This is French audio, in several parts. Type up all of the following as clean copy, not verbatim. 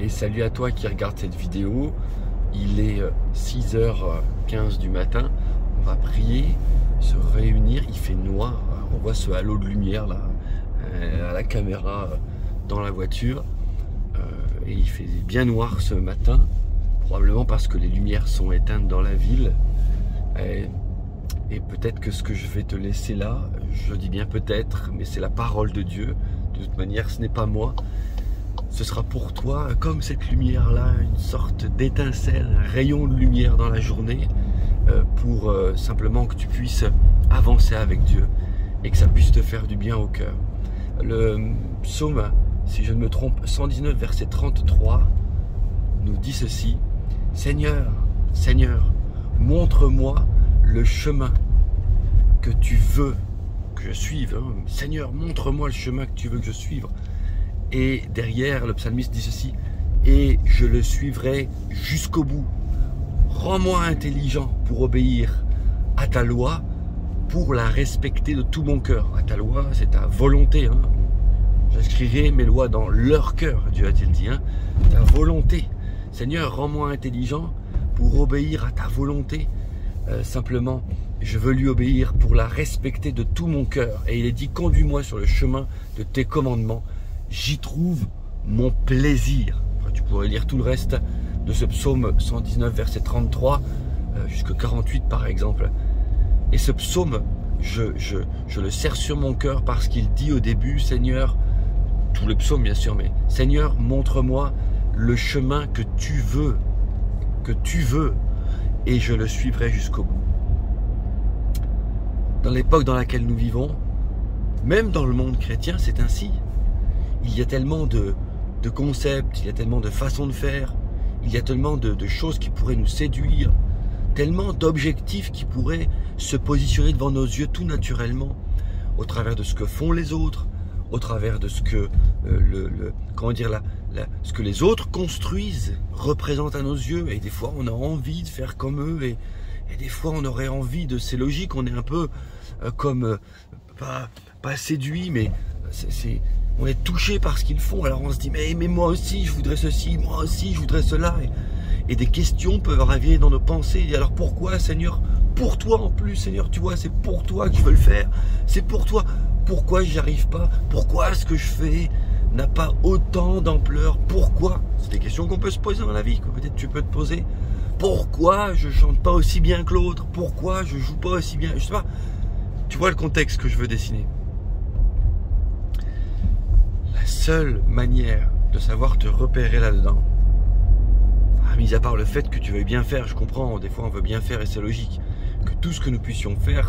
Et salut à toi qui regarde cette vidéo. Il est 6h15 du matin. On va prier, se réunir. Il fait noir. On voit ce halo de lumière là à la caméra dans la voiture. Et il fait bien noir ce matin. Probablement parce que les lumières sont éteintes dans la ville. Et peut-être que ce que je vais te laisser là, je dis bien peut-être, mais c'est la parole de Dieu. De toute manière, ce n'est pas moi. Ce sera pour toi, comme cette lumière-là, une sorte d'étincelle, un rayon de lumière dans la journée, pour simplement que tu puisses avancer avec Dieu et que ça puisse te faire du bien au cœur. Le psaume, si je ne me trompe, 119, verset 33, nous dit ceci: Seigneur, Seigneur, montre-moi le chemin que tu veux que je suive. Seigneur, montre-moi le chemin que tu veux que je suive. Et derrière, le psalmiste dit ceci: et je le suivrai jusqu'au bout. Rends-moi intelligent pour obéir à ta loi, pour la respecter de tout mon cœur. À ta loi, c'est ta volonté. J'inscrirai mes lois dans leur cœur, Dieu a-t-il dit. Ta volonté. Seigneur, rends-moi intelligent pour obéir à ta volonté. Simplement, je veux lui obéir pour la respecter de tout mon cœur. Et il est dit: conduis-moi sur le chemin de tes commandements. J'y trouve mon plaisir. Enfin, tu pourrais lire tout le reste de ce psaume 119, verset 33, jusqu'à 48 par exemple. Et ce psaume, je le serre sur mon cœur parce qu'il dit au début: Seigneur, tout le psaume bien sûr, mais Seigneur, montre-moi le chemin que tu veux, et je le suivrai jusqu'au bout. Dans l'époque dans laquelle nous vivons, même dans le monde chrétien, c'est ainsi. Il y a tellement de concepts, il y a tellement de façons de faire, il y a tellement de choses qui pourraient nous séduire, tellement d'objectifs qui pourraient se positionner devant nos yeux tout naturellement, au travers de ce que font les autres, au travers de ce que ce que les autres construisent, représentent à nos yeux. Et des fois, on a envie de faire comme eux, et des fois, on aurait envie de... C'est logique, on est un peu pas séduit, mais on est touché par ce qu'ils font. Alors on se dit, mais moi aussi, je voudrais ceci, moi aussi, je voudrais cela. Et des questions peuvent arriver dans nos pensées. Et alors pourquoi, Seigneur? Pour toi en plus, Seigneur, tu vois, c'est pour toi que je veux le faire. C'est pour toi. Pourquoi j'y arrive pas? Pourquoi ce que je fais n'a pas autant d'ampleur? Pourquoi? C'est des questions qu'on peut se poser dans la vie, que peut-être tu peux te poser. Pourquoi je chante pas aussi bien que l'autre? Pourquoi je joue pas aussi bien? Je sais pas. Tu vois le contexte que je veux dessiner. La seule manière de savoir te repérer là-dedans, mis à part le fait que tu veuilles bien faire, je comprends, des fois on veut bien faire et c'est logique, que tout ce que nous puissions faire,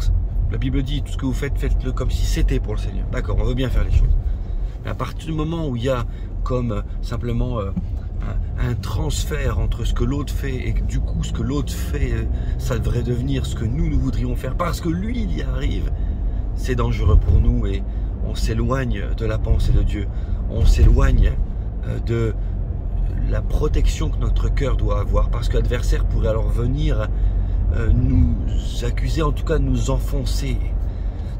la Bible dit, tout ce que vous faites, faites-le comme si c'était pour le Seigneur. D'accord, on veut bien faire les choses. Mais à partir du moment où il y a comme simplement un transfert entre ce que l'autre fait et que du coup ce que l'autre fait, ça devrait devenir ce que nous voudrions faire parce que lui il y arrive, c'est dangereux pour nous et on s'éloigne de la pensée de Dieu. On s'éloigne de la protection que notre cœur doit avoir, parce que l'adversaire pourrait alors venir nous accuser, en tout cas nous enfoncer.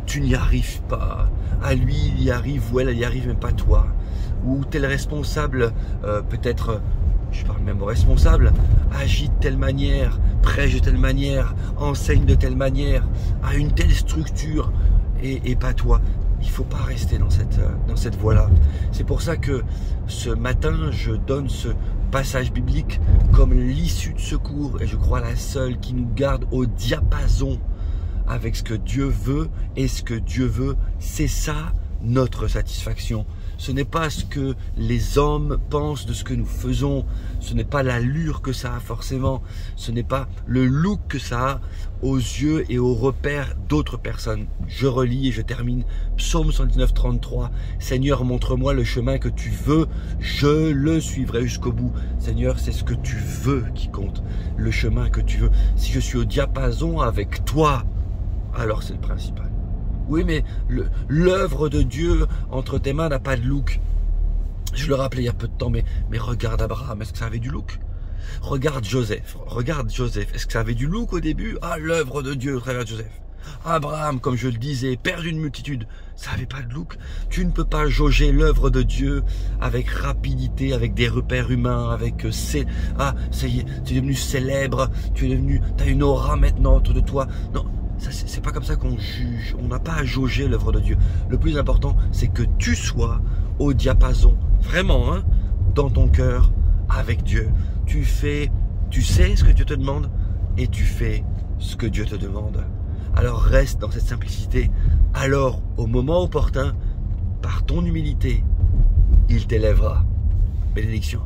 Tu n'y arrives pas, à lui il y arrive ou elle y arrive, mais pas toi. Ou tel responsable, peut-être, je parle même au responsable, agit de telle manière, prêche de telle manière, enseigne de telle manière, a une telle structure, et pas toi. Il ne faut pas rester dans cette voie-là. C'est pour ça que ce matin, je donne ce passage biblique comme l'issue de secours, et je crois la seule qui nous garde au diapason avec ce que Dieu veut, et ce que Dieu veut, c'est ça notre satisfaction. Ce n'est pas ce que les hommes pensent de ce que nous faisons, ce n'est pas l'allure que ça a forcément, ce n'est pas le look que ça a aux yeux et aux repères d'autres personnes. Je relis et je termine Psaume 119, 33. Seigneur, montre-moi le chemin que tu veux, je le suivrai jusqu'au bout. Seigneur, c'est ce que tu veux qui compte, le chemin que tu veux. Si je suis au diapason avec toi, alors c'est le principal. Oui, mais l'œuvre de Dieu entre tes mains n'a pas de look. Je le rappelais il y a peu de temps, mais regarde Abraham, est-ce que ça avait du look? Regarde Joseph, est-ce que ça avait du look au début? Ah, l'œuvre de Dieu au travers de Joseph. Abraham, comme je le disais, père d'une multitude, ça n'avait pas de look. Tu ne peux pas jauger l'œuvre de Dieu avec rapidité, avec des repères humains, avec ah, ça y est, tu es devenu célèbre, tu as une aura maintenant autour de toi. Non, c'est pas comme ça qu'on juge. On n'a pas à jauger l'œuvre de Dieu. Le plus important, c'est que tu sois au diapason, vraiment, hein, dans ton cœur, avec Dieu. Tu sais ce que Dieu te demande et tu fais ce que Dieu te demande. Alors reste dans cette simplicité. Alors, au moment opportun, par ton humilité, il t'élèvera. Bénédiction.